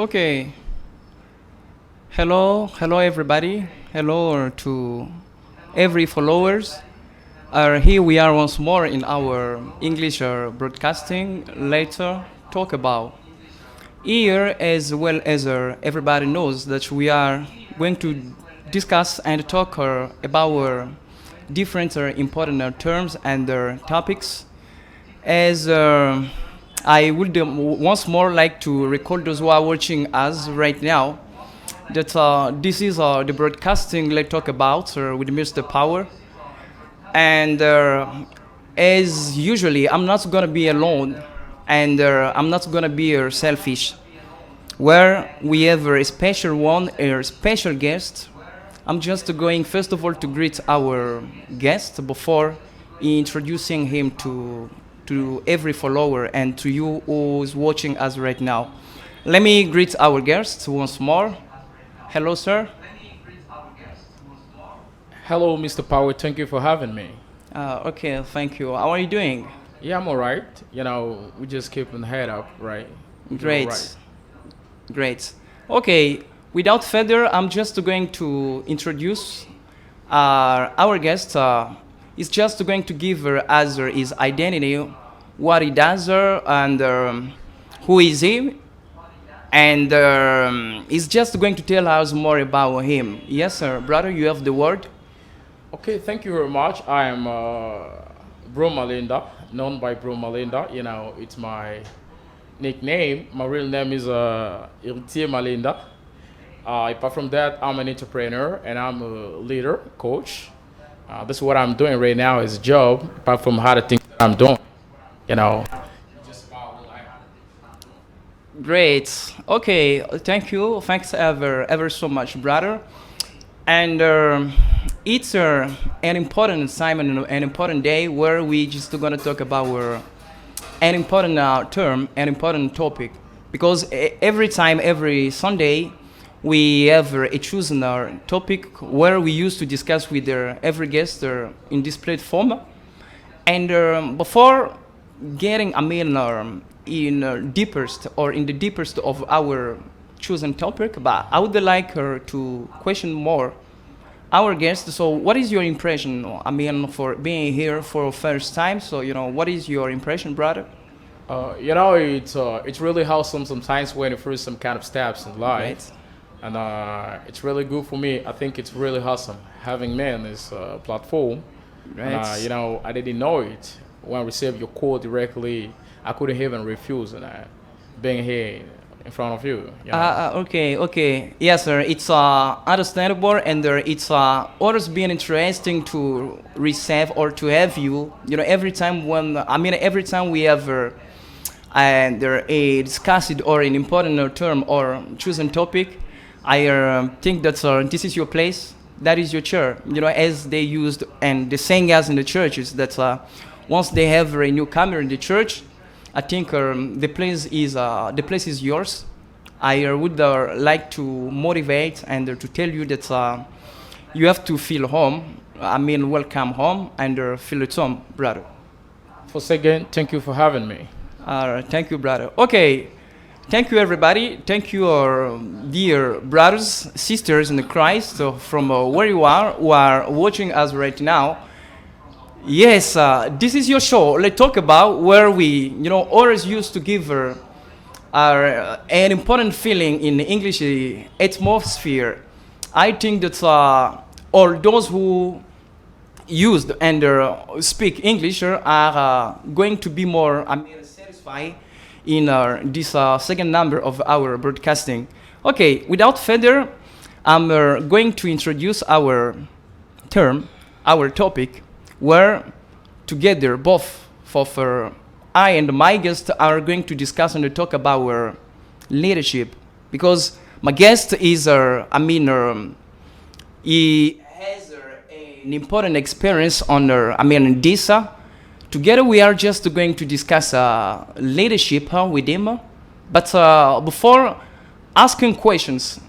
Okay. Hello everybody. Hello to every followers. Here we are once more in our English broadcasting. Later talk about here as well as everybody knows that we are going to discuss and talk about different important terms and topics as I would once more like to recall those who are watching us right now that this is the broadcasting let's talk about with Mr. Power. And as usually, I'm not going to be alone and I'm not going to be selfish. Where we have a special one, a special guest. I'm just going first of all to greet our guest before introducing him to every follower and to you who's watching us right now. Let me greet our guest once more. Hello, sir. Hello, Mr. Power. Thank you for having me. Okay, thank you. How are you doing? Yeah, I'm all right. We just keeping the head up, right? We're doing all right. Great, great. Okay, without further, I'm just going to introduce our guest. He's just going to give us his identity, what he does, and who is he, and he's just going to tell us more about him. Yes, sir, brother, you have the word. Okay, thank you very much. I am Bro Malinda, known by Bro Malinda. It's my nickname. My real name is Irtier Malinda. Apart from that, I'm an entrepreneur and I'm a leader, coach. This is what I'm doing right now is a job, apart from other things that I'm doing. You know, Great. Okay, thank you. Thanks ever so much, brother. And it's an important assignment, an important day where we just gonna talk about an important term, an important topic. Because every time, every Sunday, we have a chosen topic where we used to discuss with every guest in this platform. And before getting, in deepest or in the deepest of our chosen topic, but I would like her to question more our guest. So, what is your impression? For being here for first time. So, what is your impression, brother? it's really awesome sometimes when you first some kind of steps in Great, life, and it's really good for me. I think it's really awesome having me on this platform. And great. I didn't know it when I received your call directly. I couldn't even refuse, and being here in front of you. Okay. Yes, sir. It's understandable, and it's always been interesting to receive or to have you. Every time every time we have and there a discussed or an important term or chosen topic, I think that this is your place. That is your chair. As they used and the saying as in the churches that once they have a newcomer in the church, I think the place is yours. I would like to motivate and to tell you that you have to feel home. Welcome home and feel at home, brother. For second, thank you for having me. Thank you, brother. Okay, thank you, everybody. Thank you, our dear brothers, sisters in Christ from where you are, who are watching us right now. Yes, this is your show. Let's talk about where we, always used to give an important feeling in the English atmosphere. I think that all those who used and speak English are going to be more satisfied in this second number of our broadcasting. Okay, without further, I'm going to introduce our term, our topic, where together both of I and my guest are going to discuss and talk about leadership, because my guest is he has an important experience on this. Together we are just going to discuss leadership with him. But before asking questions,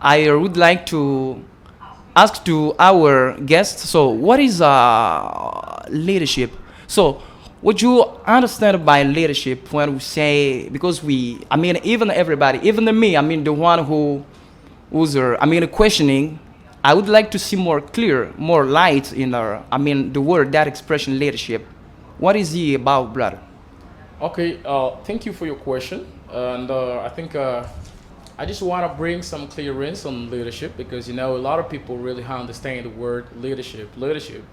I would like to ask to our guest. So, what is leadership? So, Would you understand by leadership when we say, because we, I mean, even everybody, even me, I mean, the one who's, I mean, questioning, I would like to see more clear, more light in our, I mean, the word, that expression, leadership. What is he about, brother? Okay, thank you for your question. And I think I just want to bring some clearance on leadership because, you know, a lot of people really understand the word leadership,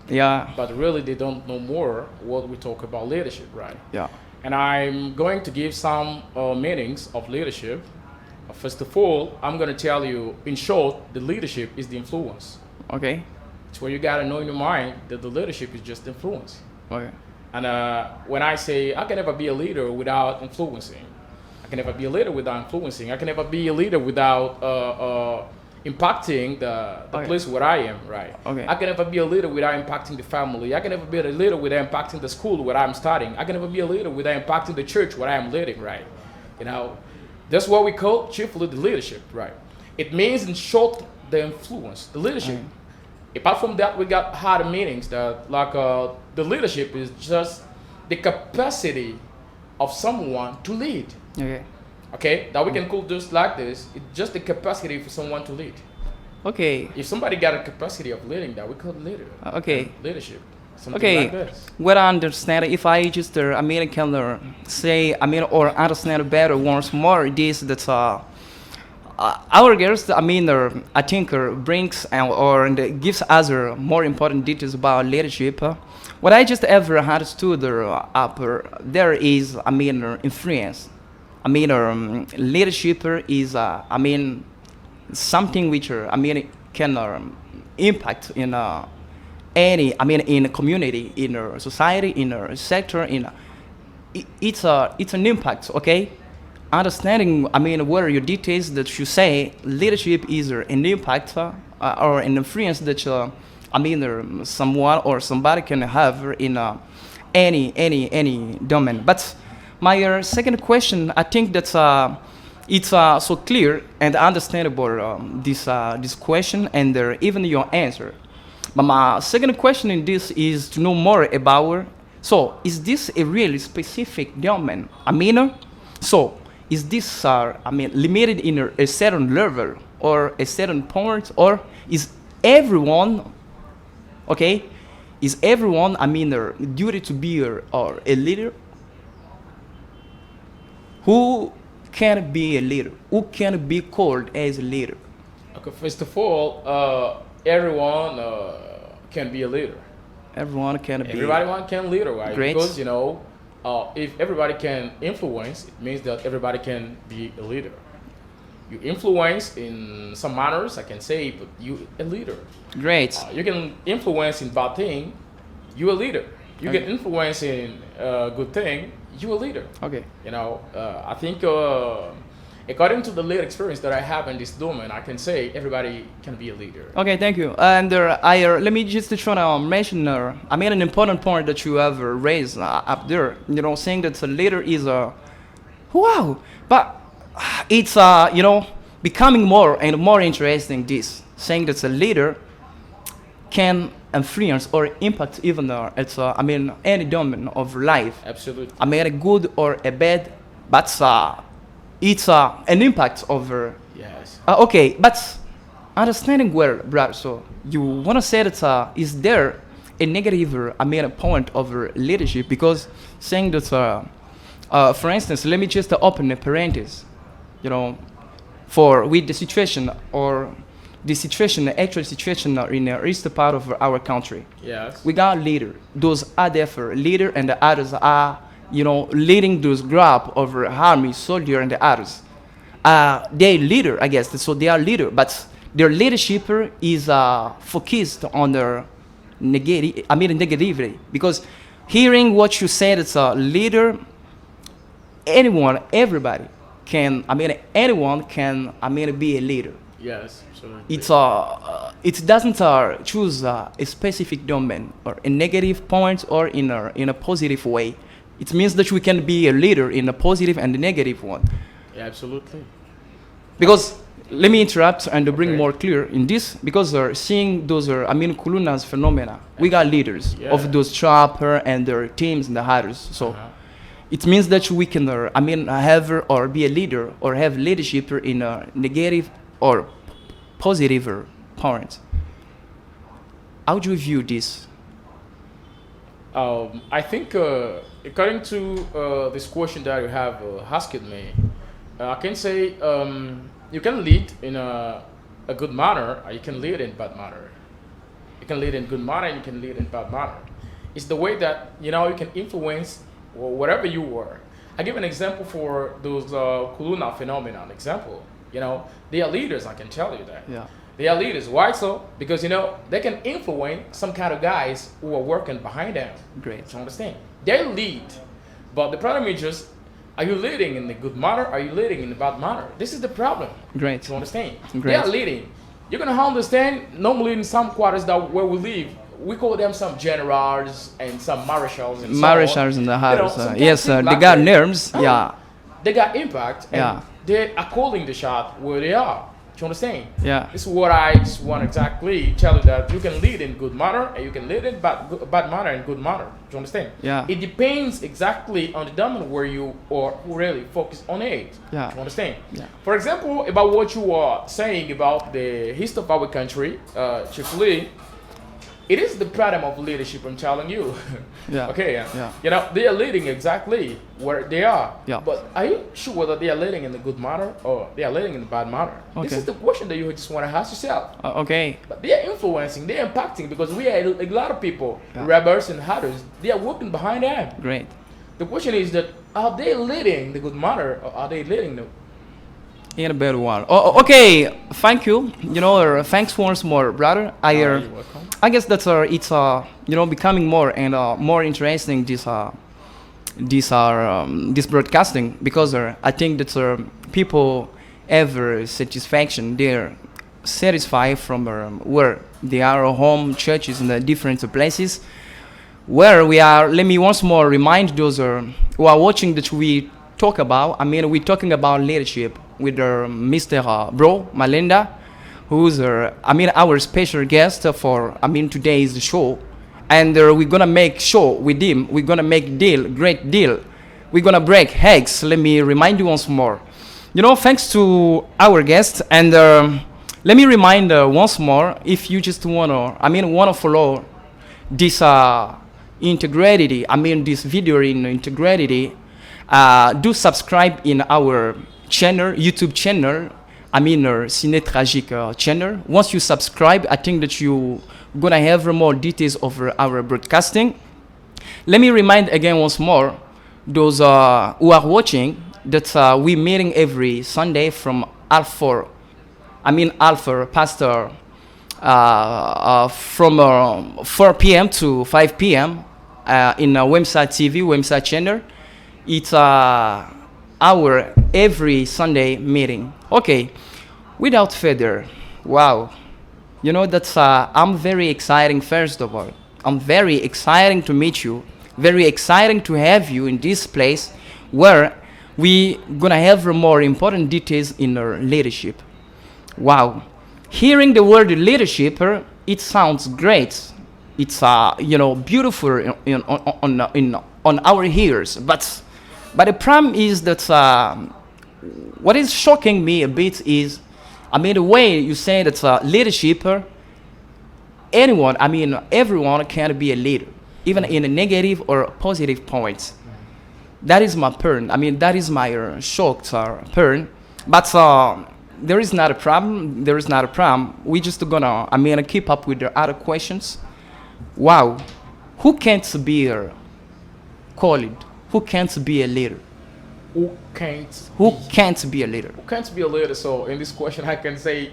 Yeah, but really they don't know more what we talk about leadership, right? yeah, And I'm going to give some meanings of leadership. First of all, I'm going to tell you, in short, the leadership is the influence. okay, It's where you got to know in your mind that the leadership is just influence. okay, And when I say I can never be a leader without influencing, I can never be a leader without influencing, I can never be a leader without impacting the Okay. place where I am, right? Okay. I can never be a leader without impacting the family. I can never be a leader without impacting the school where I'm studying. I can never be a leader without impacting the church where I am leading, right? You know, that's what we call chiefly the leadership, right? It means in short the influence, the leadership. Apart from that, we got harder meanings that like the leadership is just the capacity of someone to lead. okay, Okay, that we can call just like this. It's just the capacity for someone to lead. okay, If somebody got a capacity of leading, that we call leader. okay. Leadership. Something Okay, like this. what I understand, if I just, I mean, can say, I mean, or understand better once more, this that our guest, I mean, I think brings or and gives us more important details about leadership. What I just ever understood there is, I mean, influence. I mean, leadership is, I mean, something which, I mean, can impact in any, I mean, in a community, in a society, in a sector, it's an impact, okay? Understanding, I mean, what are your details that you say leadership is an impact or an influence that, I mean, someone or somebody can have in any domain. But my second question, I think that it's so clear and understandable, this question and even your answer. But my second question in this is to know more about, so is this a really specific domain? I mean, so is this, I mean, limited in a certain level or a certain point, or is everyone, okay, is everyone, I mean, duty to be a leader? Who can be a leader? Who can be called as a leader? Okay, first of all, everyone can be a leader. Everyone can be. Everyone can leader, right? Great. Because, you know, if everybody can influence, it means that everybody can be a leader. You influence in some manners, I can say, but you a leader. Great. You can influence in bad thing, you a leader. You Okay. can influence in good thing, you a leader. Okay. You know, I think according to the lead experience that I have in this domain, I can say everybody can be a leader. Okay, thank you. And let me just try to mention, I mean, an important point that you have raised up there. You know, saying that a leader is a, wow, but it's you know, becoming more and more interesting. This saying that a leader can influence or impact even it's I mean any domain of life. Absolutely. I mean a good or a bad, but it's an impact over. Yes. Okay, but understanding well, brother. So you want to say that is there a negative, I mean, a point of leadership? Because saying that, for instance, let me just open a parenthesis. You know, for with the situation or the situation, the actual situation in the eastern part of our country, Yes. we got leader. Those are there for leader, and the others are, you know, leading those group of army, soldier, and the others. They leader, I guess. So they are leader, but their leadership is focused on their negativity. Because hearing what you said, it's a leader. Anyone, everybody can. I mean, anyone can. I mean, be a leader. Yes. Absolutely. It doesn't choose a specific domain or a negative point or in a positive way. It means that we can be a leader in a positive and a negative one. Yeah, absolutely. Because let me interrupt and to bring Okay. more clear in this because seeing those I mean Kuluna's phenomena, we got leaders Yeah. of those trapper and their teams and the hunters. So Uh-huh. it means that we can I mean have or be a leader or have leadership in a negative or positive parents. How do you view this? I think, according to this question that you have asked me, I can say you can lead in a good manner, or you can lead in bad manner. You can lead in good manner, and you can lead in bad manner. It's the way that you can influence whatever you were. I give an example for those Kuluna phenomenon. Example, they are leaders. I can tell you that. Yeah. They are leaders. Why so? Because they can influence some kind of guys who are working behind them. Great. You understand? They lead, but the problem is just: are you leading in the good manner? Are you leading in the bad manner? This is the problem. Great. You understand? Great. They are leading. You're gonna understand. Normally, in some quarters that where we live, we call them some generals and some marshals and so on. Marshals and the hunters. sometimes Yes, people they like got that. nerves. Oh, Yeah. They got impact. And Yeah. they are calling the shot where they are. Do you understand? Yeah. This is what I just want to exactly tell you, that you can lead in good manner and you can lead in bad manner and good manner. Do you understand? Yeah. It depends exactly on the domain where you are really focus on it. Yeah. Do you understand? Yeah. For example, about what you are saying about the history of our country, Chief Lee, it is the paradigm of leadership, I'm telling you. Yeah. Okay. Yeah. They are leading exactly where they are. Yeah. But are you sure whether they are leading in the good manner or they are leading in the bad manner? This Okay. is the question that you just want to ask yourself. Okay. But they are influencing, they are impacting, because we are a lot of people, Yeah. rebels and hunters, they are working behind them. Great. The question is that are they leading the good manner or are they leading the In a better one. Oh, okay. Thank you. Thanks once more, brother. You're welcome. I guess that's it's becoming more and more interesting this broadcasting because I think that people have satisfaction. They're satisfied from where they are home churches in the different places where we are. Let me once more remind those who are watching that we talk about. I mean, we're talking about leadership with Mr. Bro Malinda, who's our special guest for today's show, and we're gonna make show with him. We're gonna make great deal. We're gonna break eggs. Let me remind you once more. Thanks to our guest, and let me remind once more, if you just wanna follow this integrity. This video in integrity. Do subscribe in our channel, YouTube channel. Ciné Tragique channel. Once you subscribe, I think that you gonna have more details over our broadcasting. Let me remind again once more those who are watching that we're meeting every Sunday from Alpha Pastor from 4 p.m. to 5 p.m. In Website TV, Website channel. It's our every Sunday meeting. Okay, without further, wow. That's I'm very exciting. First of all, I'm very exciting to meet you. Very exciting to have you in this place where we gonna have more important details in our leadership. Wow, hearing the word leadership, it sounds great. It's beautiful on our ears, but the problem is that what is shocking me a bit is, the way you say that leadership, everyone can be a leader, even in a negative or positive points. That is my point. That is my shocked point. But there is not a problem. There is not a problem. We just gonna, keep up with the other questions. Wow, who can't be called? Who can't be a leader? Who can't be a leader? Who can't be a leader? So in this question, I can say,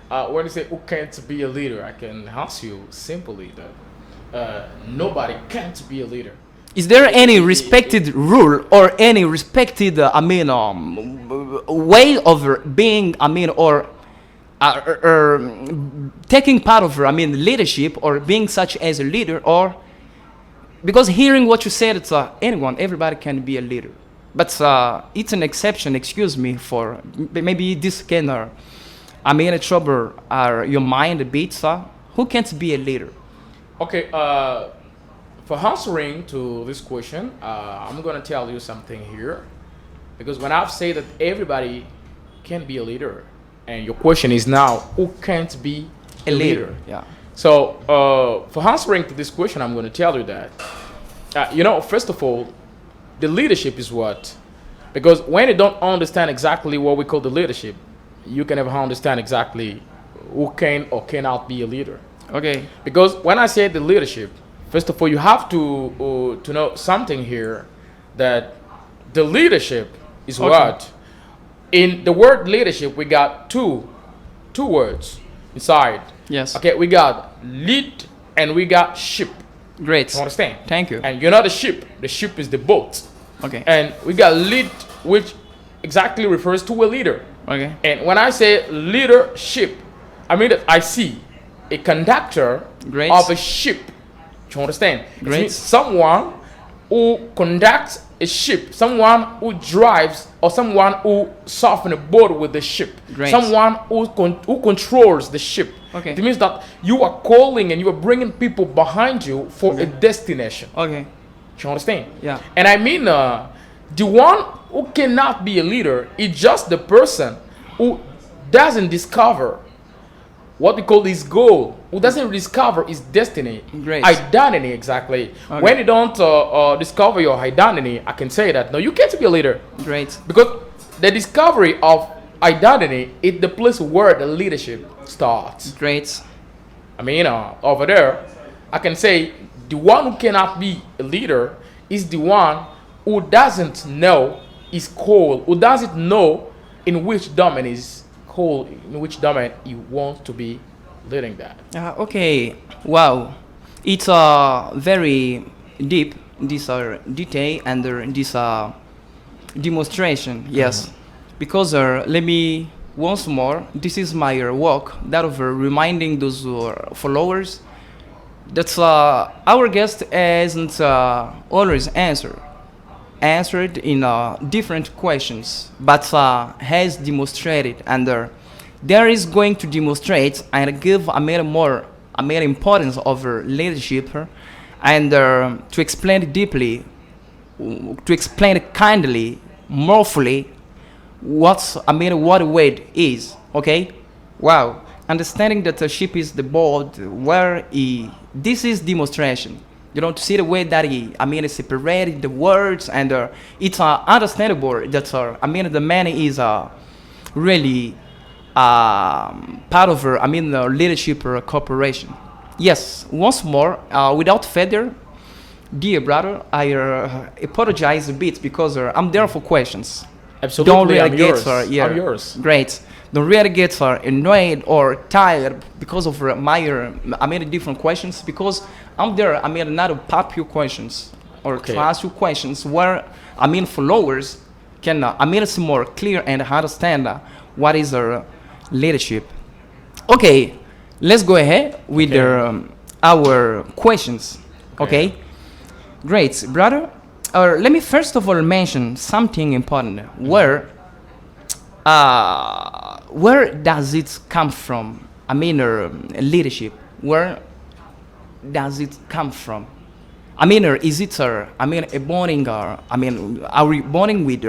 when you say who can't be a leader, I can answer you simply that nobody can't be a leader. Is there any respected rule or any respected, way of being, or taking part of, leadership or being such as a leader? Or because hearing what you said, it's everybody can be a leader. But it's an exception, excuse me, for maybe this can I mean, trouble your mind beats. Who can't be a leader? Okay, for answering to this question, I'm gonna tell you something here, because when I've said that everybody can be a leader, and your question is now who can't be A leader. Yeah. So, for answering to this question, I'm going to tell you that, first of all, the leadership is what? Because when you don't understand exactly what we call the leadership, you can never understand exactly who can or cannot be a leader. Okay. Because when I say the leadership, first of all, you have to know something here, that the leadership is Okay. what? In the word leadership, we got two words inside. Yes. Okay, we got lead and we got ship. Great. You understand? Thank you. And you know the ship. The ship is the boat. Okay. And we got lead, which exactly refers to a leader. Okay. And when I say leadership, I mean that I see a conductor Great. of a ship. You understand? It Great. means someone who conducts a ship, someone who drives, or someone who softens a boat with the ship, Great. someone who controls the ship. Okay. It means that you are calling and you are bringing people behind you for a destination. Okay. You understand? Yeah. And I mean, the one who cannot be a leader is just the person who doesn't discover what we call his goal, who doesn't discover his destiny, Great. identity exactly. Okay. When you don't discover your identity, I can say that no, you can't be a leader, Great. because the discovery of identity is the place where the leadership starts. Great. I mean, over there, I can say the one who cannot be a leader is the one who doesn't know his call, who doesn't know in which domain is called, in which domain he wants to be leading that. Okay. Wow. It's very deep, this detail and this demonstration. Yes. Because let me once more, this is my work that of reminding those followers that our guest hasn't always answered in different questions, but has demonstrated, and there is going to demonstrate and give a more importance of leadership, and to explain deeply, to explain kindly, more fully, what a weight is. Okay, wow. Understanding that the ship is the boat where this is demonstration. You know, to see the way that separated the words, and it's understandable that the man is really part of the leadership corporation. Yes, once more, without further, dear brother, I apologize a bit because I'm there for questions. Absolutely, Don't really I'm get yours. yeah, I'm yours. Great. Don't really get annoyed or tired because of my different questions, because I'm there. Not to pop you questions or Okay. to ask you questions where followers can it's more clear and understand what is our leadership. Okay, let's go ahead with Okay. our questions. Okay, great, brother. Let me first of all mention something important. Where does it come from? Leadership. Where does it come from? Is it a bonding, or are we bonding with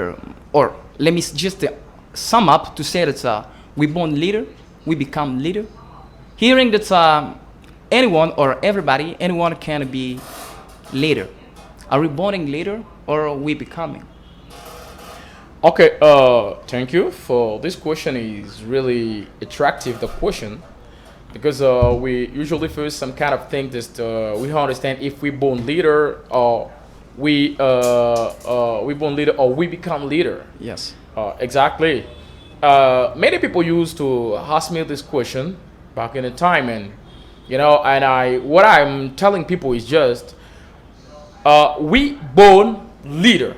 or let me just sum up to say that we born leader, we become leader. Hearing that anyone or everybody, anyone can be leader. Are we born leader or are we becoming? Okay, thank you for this question. Is really attractive, the question, because we usually first some kind of thing that we understand if we born leader or we born leader or we become leader. Yes. Exactly. Many people used to ask me this question back in the time, and what I'm telling people is just we born leader.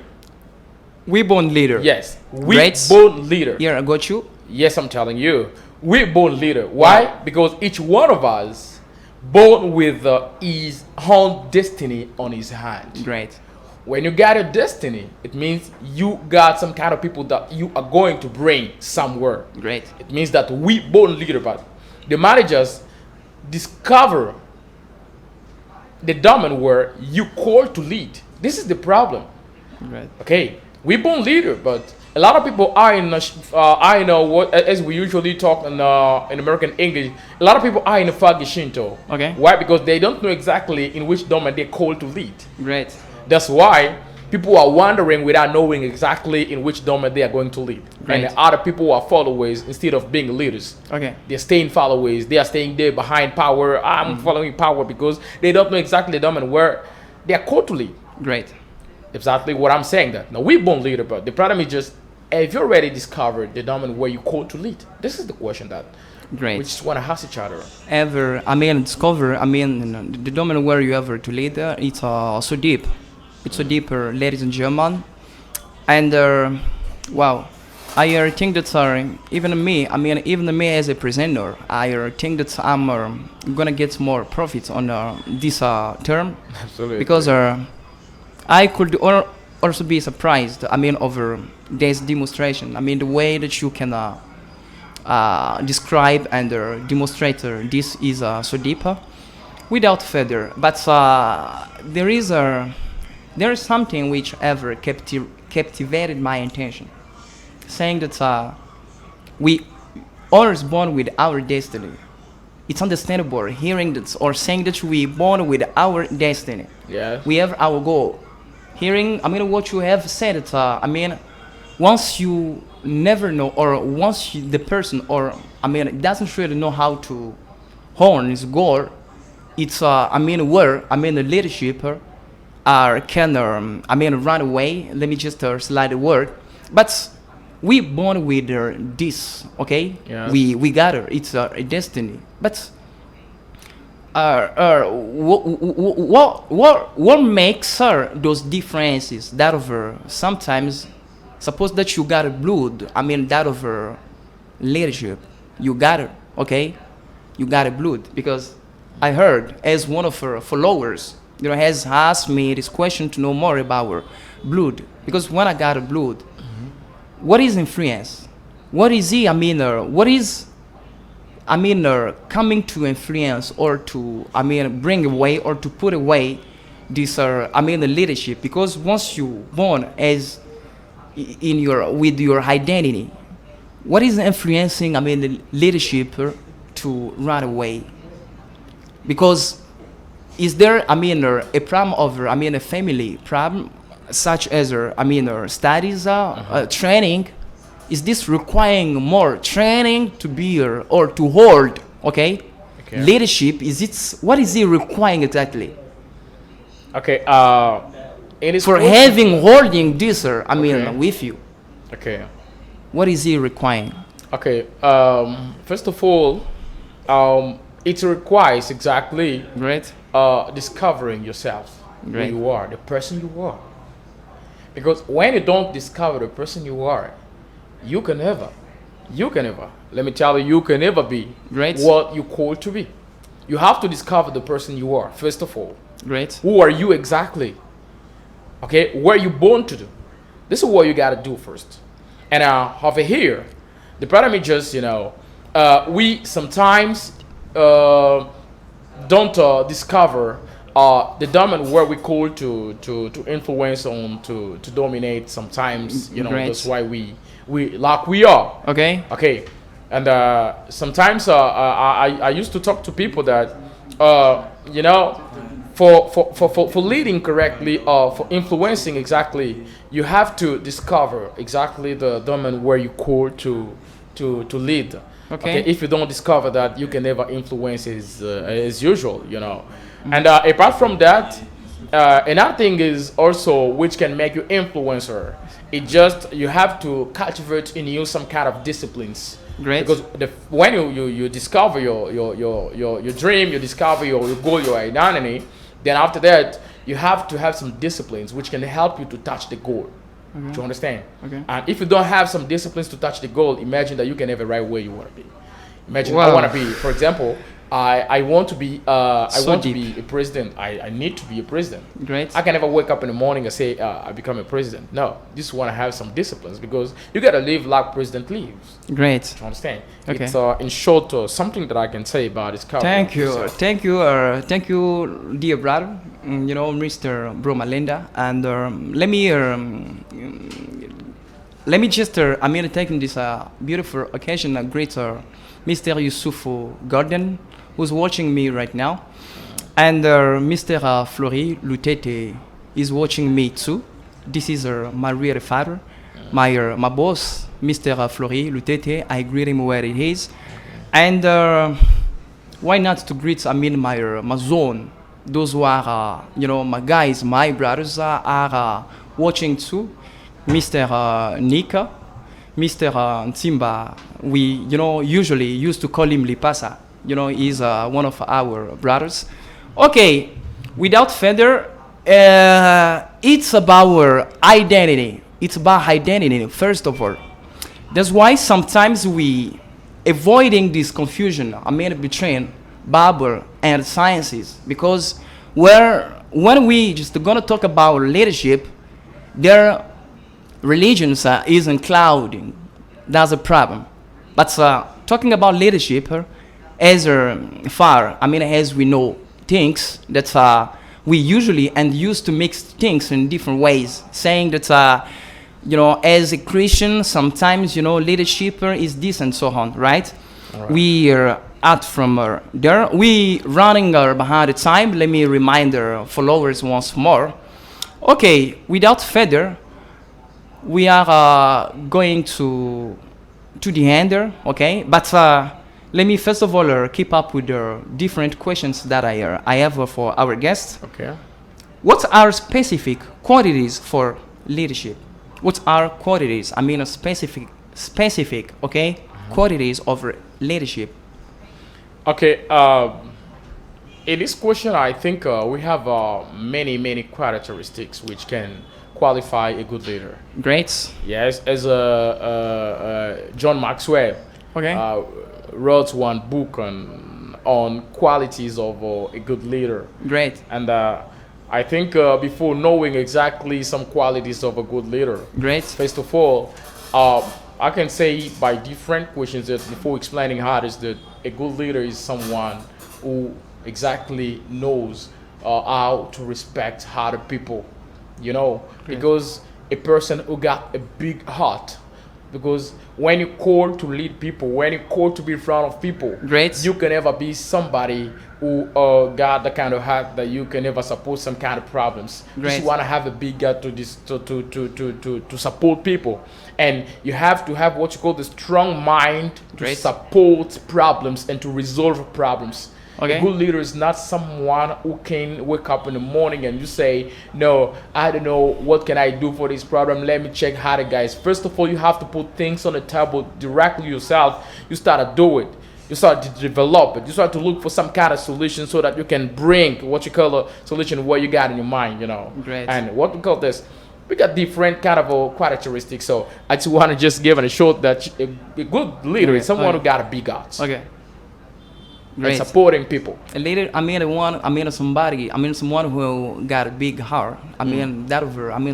We born leader. Yes, we Great. born leader. Here, I got you. Yes, I'm telling you, we born leader. Why? Because each one of us born with his own destiny on his hand. Great. when you got a destiny, it means you got some kind of people that you are going to bring somewhere. Great. It means that we born leader, but the managers discover the domain where you call to lead. This is the problem. Great. Okay, we born leader, but a lot of people are in I know what, as we usually talk in American English. A lot of people are in a foggy Shinto. Okay. Why? Because they don't know exactly in which domain they call to lead. Great. That's why people are wandering without knowing exactly in which domain they are going to lead. Right. And the other people are followers instead of being leaders. Okay. They're staying followers. They are staying there behind power. I'm following power because they don't know exactly the domain where they are called to lead. Great. Exactly what I'm saying. That now we born leader, but the problem is just have you already discovered the domain where you called to lead? This is the question that Great. we just want to ask each other. Ever, discover, the domain where you ever to lead, it's so deep. It's so deeper, ladies and gentlemen. And, wow, I think that even me as a presenter, I think that I'm gonna get more profits on this term. Absolutely. Because I could also be surprised, over this demonstration. The way that you can describe and demonstrate this is so deep. Without further, but there is something which ever captivated my attention, saying that we always born with our destiny. It's understandable hearing that or saying that we born with our destiny. Yeah. We have our goal. Hearing, what you have said, once you never know, or once the person, or doesn't really know how to hone his goal, it's where the leadership can run away. Let me just slide the word, but we born with this, okay? Yes. We got her. It's a destiny, but. What makes those differences that over sometimes suppose that you got a blood that over leadership you got it, okay, you got a blood because I heard as one of her followers has asked me this question to know more about her blood because when I got a blood, what is influence, what is he what is coming to influence or to, bring away or to put away this, the leadership. Because once you born as with your identity, what is influencing, the leadership to run away? Because is there, a problem of, a family problem, such as, studies, training? Is this requiring more training to be or to hold, okay? Leadership, what is it requiring exactly? Okay, for having holding this, with you. Okay. What is it requiring? Okay, first of all, it requires exactly Great. Discovering yourself, Great. who you are, the person you are. Because when you don't discover the person you are, you can never, let me tell you can never be Great. what you call to be. You have to discover the person you are, first of all. Great. Who are you exactly? Okay, where you born to do? This is what you got to do first. And over here, the problem is just, we sometimes don't discover the domain where we call to influence on, to dominate sometimes, Great. That's why we are. Okay. And sometimes I used to talk to people that for leading correctly, for influencing exactly, you have to discover exactly the domain where you call to lead. Okay. If you don't discover that, you can never influence as usual, And apart from that, another thing is also which can make you influencer. It just you have to cultivate in you some kind of disciplines. Great. Because when you discover your dream, you discover your goal, your identity, then after that you have to have some disciplines which can help you to touch the goal. Do you understand? Okay. And if you don't have some disciplines to touch the goal, imagine that you can never right where you want to be. Imagine Wow. I want to be, for example, I want to be I So want deep. to be a president. I need to be a president. Great. I can never wake up in the morning and say I become a president. No, just want to have some disciplines because you gotta live like president lives. Great. You understand? Okay. It's in short something that I can say about this character. Thank you, dear brother. Mr. Bro Malinda, and let me just taking this beautiful occasion greet Mr. Yusufu Gordon, who's watching me right now, and Mr. Flori Lutete is watching me too. This is my real father, my boss, Mr. Flori Lutete. I greet him where he is, and why not to greet my zone, those who are my guys, my brothers are watching too, Mr. Nika, Mr. Ntimba. We usually used to call him Lipasa. He's one of our brothers. Okay, without further, it's about our identity. It's about identity first of all. That's why sometimes we avoiding this confusion between Bible and sciences, because when we just gonna talk about leadership, their religions isn't clouding. That's a problem. But talking about leadership, as far as we know things that we usually and used to mix things in different ways, saying that as a Christian, sometimes leadership is this and so on, right? Right. We are out from there. We running behind the time. Let me remind our followers once more. Okay, without further, we are going to the end there, okay? But let me first of all keep up with the different questions that I have for our guests. Okay. What are specific qualities for leadership? What are qualities? Specific, okay? Qualities of leadership. Okay. In this question, I think we have many characteristics which can qualify a good leader. Great. Yes, as John Maxwell Okay. wrote one book on qualities of a good leader, Great. and I think before knowing exactly some qualities of a good leader, Great. first of all, I can say by different questions that before explaining how it is that a good leader is someone who exactly knows how to respect other people, because a person who got a big heart, because when you call to lead people, when you call to be in front of people, Great. you can never be somebody who got the kind of heart that you can never support some kind of problems. Great. You want to have a big heart to support people, and you have to have what you call the strong mind to Great. support problems and to resolve problems. Okay. A good leader is not someone who can wake up in the morning and you say, no, I don't know, what can I do for this problem? Let me check how the guys. First of all, you have to put things on the table directly yourself. You start to do it. You start to develop it. You start to look for some kind of solution so that you can bring what you call a solution where you got in your mind, Great. And what we call this, we got different kind of characteristics. So I just want to just give it a short that a good leader Okay. is someone Okay. who got a big heart. Okay. And Great. supporting people. A leader, someone who got a big heart.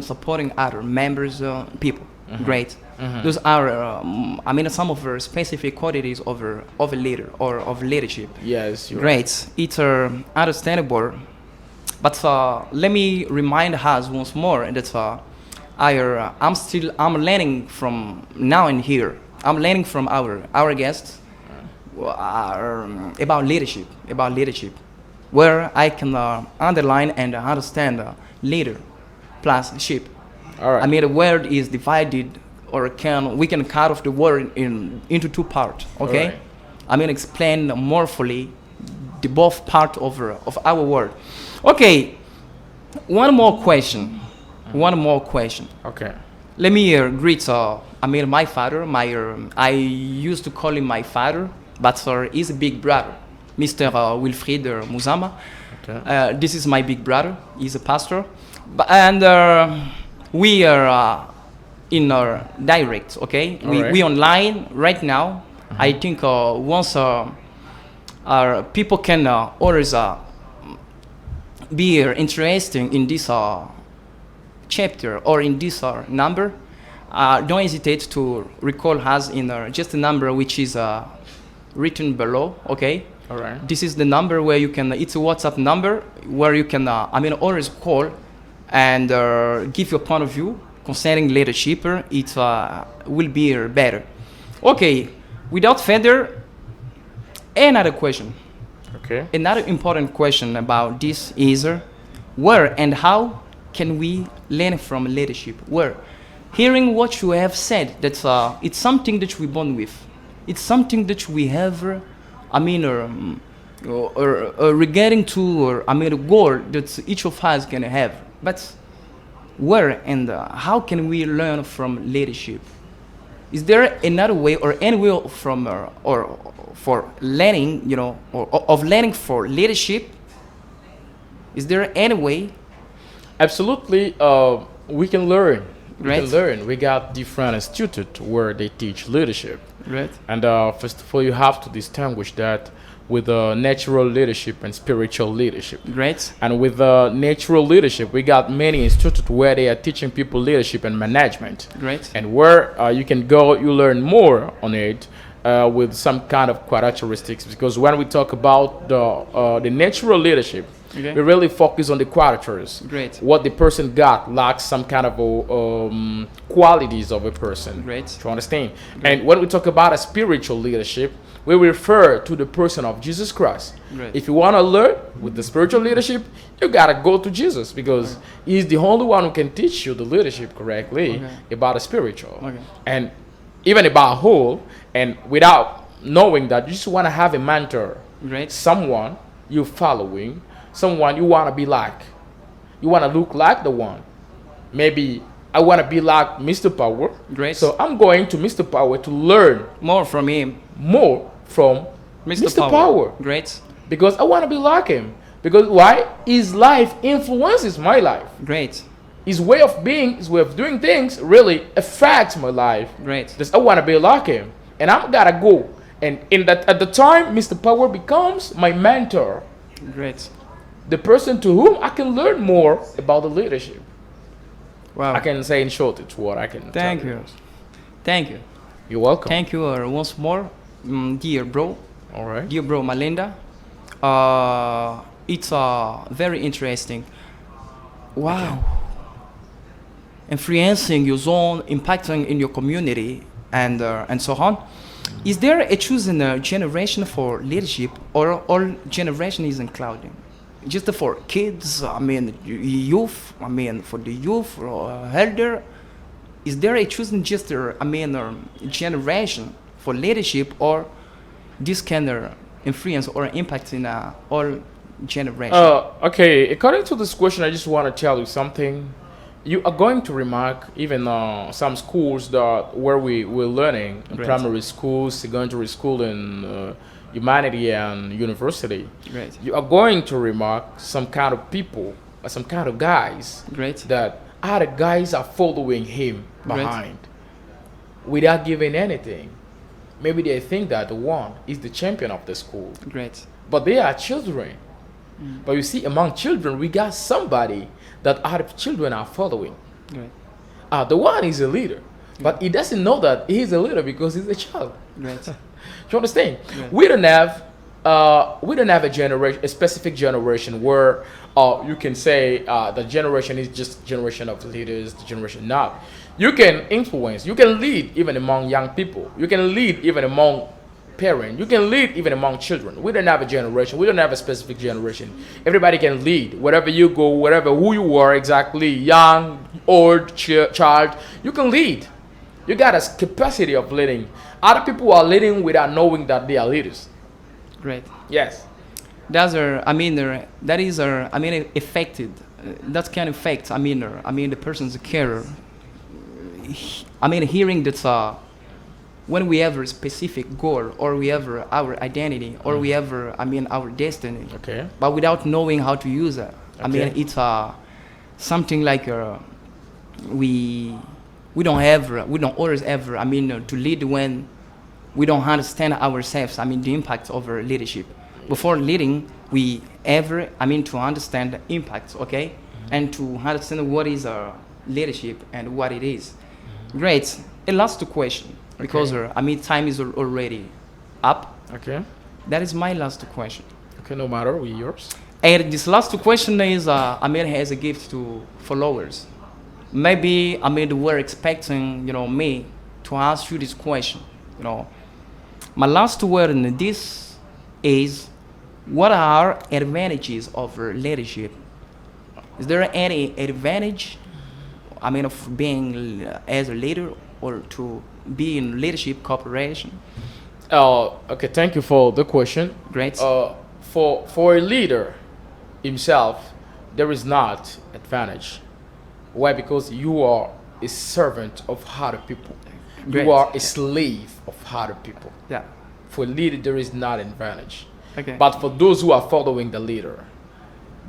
Supporting other members, people. Great. Those are, some of the specific qualities of a leader or of leadership. Yes, you're Great. It's understandable. But let me remind us once more that I'm learning from now and here. I'm learning from our guests about leadership, where I can underline and understand leader plus ship. All right. The word is divided, or we can cut off the word into two parts. Okay, Alright. Explain more fully the both part of our word. Okay, one more question. Okay. Let me greet. My father. I used to call him my father, but he's a big brother, Mr. Wilfried Muzama. Okay. This is my big brother. He's a pastor, and we are in direct. Okay, we Alright. online right now. I think once people can always be interesting in this chapter or in this number. Don't hesitate to recall us in just a number which is written below. Okay. All right. This is the number where you can. It's a WhatsApp number where you can. Always call and give your point of view concerning leadership. It will be better. Okay. Without further, another question. Okay. Another important question about this is where and how can we learn from leadership? Where? Hearing what you have said, that it's something that we're born with. It's something that we have, regarding to, a goal that each of us can have. But where and how can we learn from leadership? Is there another way or any way from or for learning, or of learning for leadership? Is there any way? Absolutely. We can learn. We Right. can learn. We got different institutes where they teach leadership. Right. And first of all, you have to distinguish that with natural leadership and spiritual leadership. Great. And with natural leadership, we got many institutes where they are teaching people leadership and management. Great. And where you can go, you learn more on it with some kind of characteristics. Because when we talk about the natural leadership, Okay. we really focus on the characters. Great. What the person got lacks some kind of qualities of a person. Great. To understand. And when we talk about a spiritual leadership, we refer to the person of Jesus Christ. Great. If you want to learn with the spiritual leadership, you gotta go to Jesus because he's the only one who can teach you the leadership correctly Okay. about the spiritual Okay. and even about whole. And without knowing that, you just want to have a mentor, Great. someone you're following, someone you want to be like. You want to look like the one. Maybe I want to be like Mr. Power. Great. So I'm going to Mr. Power to learn More from him. more from Mr. Power. Great. Because I want to be like him. Because why? His life influences my life. Great. His way of being, his way of doing things really affects my life. Great. Because I want to be like him. And I'm gotta go. And in that at the time, Mr. Power becomes my mentor. Great. The person to whom I can learn more about the leadership. Wow. I can say in short, it's what I can Thank tell you. Thank you. You're welcome. Thank you once more, dear bro. All right. Dear bro Malinda. It's very interesting. Wow. Influencing your zone, impacting in your community, and so on. Is there a chosen generation for leadership, or all generation is including? Just for kids, youth, for the youth or elder, is there a chosen generation for leadership, or this can influence or impact in all generation? Okay, according to this question, I just want to tell you something. You are going to remark even some schools that where we're learning in Great. primary schools, secondary school, and humanity and university. Great. You are going to remark some kind of people, some kind of guys Great. that other guys are following him Great. behind without giving anything. Maybe they think that the one is the champion of the school, Great. but they are children. But you see, among children, we got somebody that other children are following. Great. The one is a leader, but he doesn't know that he's a leader because he's a child. Great. Do you understand? Yeah. We don't have a generation, a specific generation where you can say the generation is just generation of leaders, the generation not. You can influence, you can lead even among young people. You can lead even among parents. You can lead even among children. We don't have a generation. We don't have a specific generation. Everybody can lead. Wherever you go, wherever who you are exactly, young, old, child, you can lead. You got a capacity of leading. Other people are leading without knowing that they are leaders. Great. Yes. That's that is affected. That can affect. The person's career. Hearing that when we have a specific goal, or we have our identity, or we have our destiny, Okay. but without knowing how to use it, Okay. it's something like we don't always ever to lead when we don't understand ourselves. The impact of our leadership. before leading, we ever, to understand the impacts, okay? And to understand what is leadership and what it is. Great. A last question, because time is already up. Okay. That is my last question. Okay, no matter, we yours. And this last question is, has a gift to followers. Maybe, we're expecting, me to ask you this question. My last word in this is, what are advantages of leadership? Is there any advantage, of being as a leader or to be in leadership cooperation? Okay, thank you for the question. Great. For a leader himself, there is not advantage. Why? Because you are a servant of other people. Great. You are a slave of other people. Yeah. For a leader, there is not advantage. Okay. But for those who are following the leader,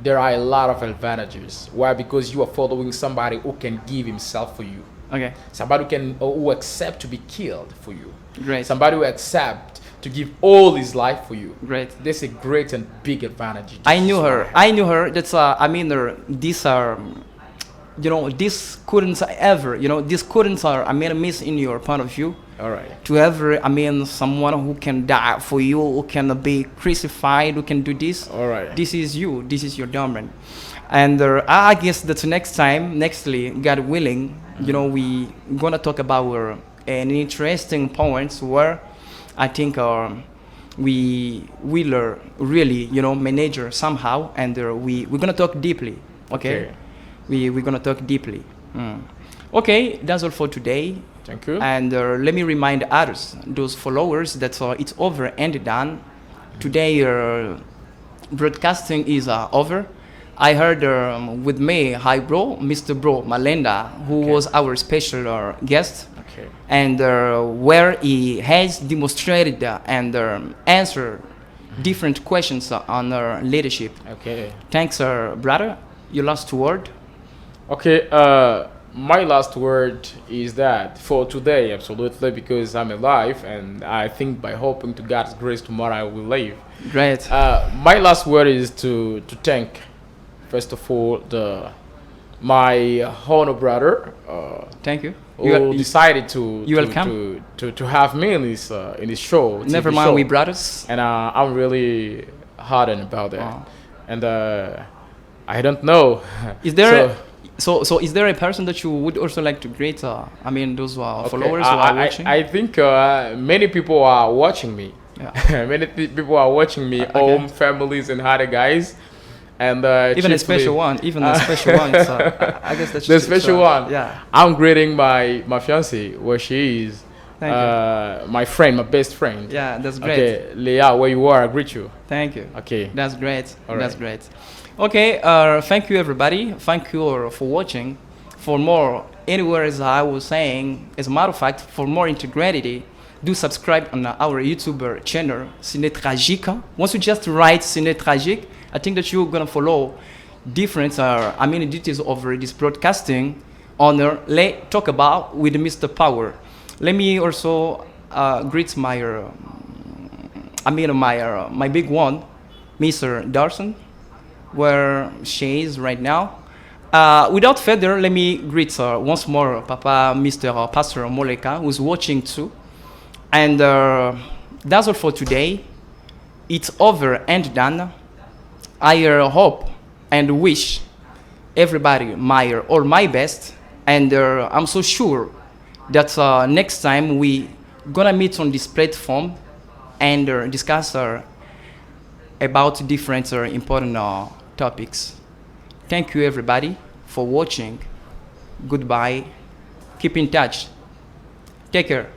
there are a lot of advantages. Why? Because you are following somebody who can give himself for you. Okay. Somebody who accept to be killed for you. Great. Somebody who accept to give all his life for you. Great. That's a great and big advantage. I knew her. That's these are, this couldn't ever, this couldn't miss in your point of view. All right. To ever, someone who can die for you, who can be crucified, who can do this. All right. This is you. This is your domain. And I guess that nextly, God willing, we gonna talk about an interesting points where I think we will really, manage somehow, and we're gonna talk deeply. Okay. We're gonna talk deeply. Okay, that's all for today. Thank you. And let me remind others, those followers, that it's over and done. Today, broadcasting is over. I heard with me, hi bro, Mr. Bro Malenda, who was our special guest. Okay. And where he has demonstrated and answered different questions on leadership. Okay. Thanks, brother. Your last word. Okay. My last word is that for today, absolutely, because I'm alive, and I think by hoping to God's grace tomorrow I will live. Great. My last word is to thank, first of all, my honor brother. Thank you. Who decided to have me in this show. Never TV mind, show. we brothers. And I'm really hardened about that. Wow. And I don't know. Is there so is there a person that you would also like to greet? Those followers who are watching. I think many people are watching me. Yeah. Many people are watching me. Home, families, and other guys. And even a special one. Even a special one. I guess that's the special one. Yeah. I'm greeting my fiancée where she is. Thank you. My friend, my best friend. Yeah, that's great. Okay, Leah, where you are, I greet you. Thank you. Okay. That's great. All That's right. great. Okay, thank you everybody. Thank you for watching. For more, anywhere as I was saying, as a matter of fact, for more integrity, do subscribe on our YouTube channel, Ciné Tragique. Once you just write Ciné Tragique, I think that you're gonna follow different details of this broadcasting on Let's Talk About with Mr. Power. Let me also greet my my big one, Mr. Darson, where she is right now. Without further, let me greet once more Papa, Mr. Pastor Moleka, who's watching too. And that's all for today. It's over and done. I hope and wish everybody my best. And I'm so sure that next time we gonna meet on this platform and discuss about different important topics. Thank you everybody for watching. Goodbye. Keep in touch. Take care.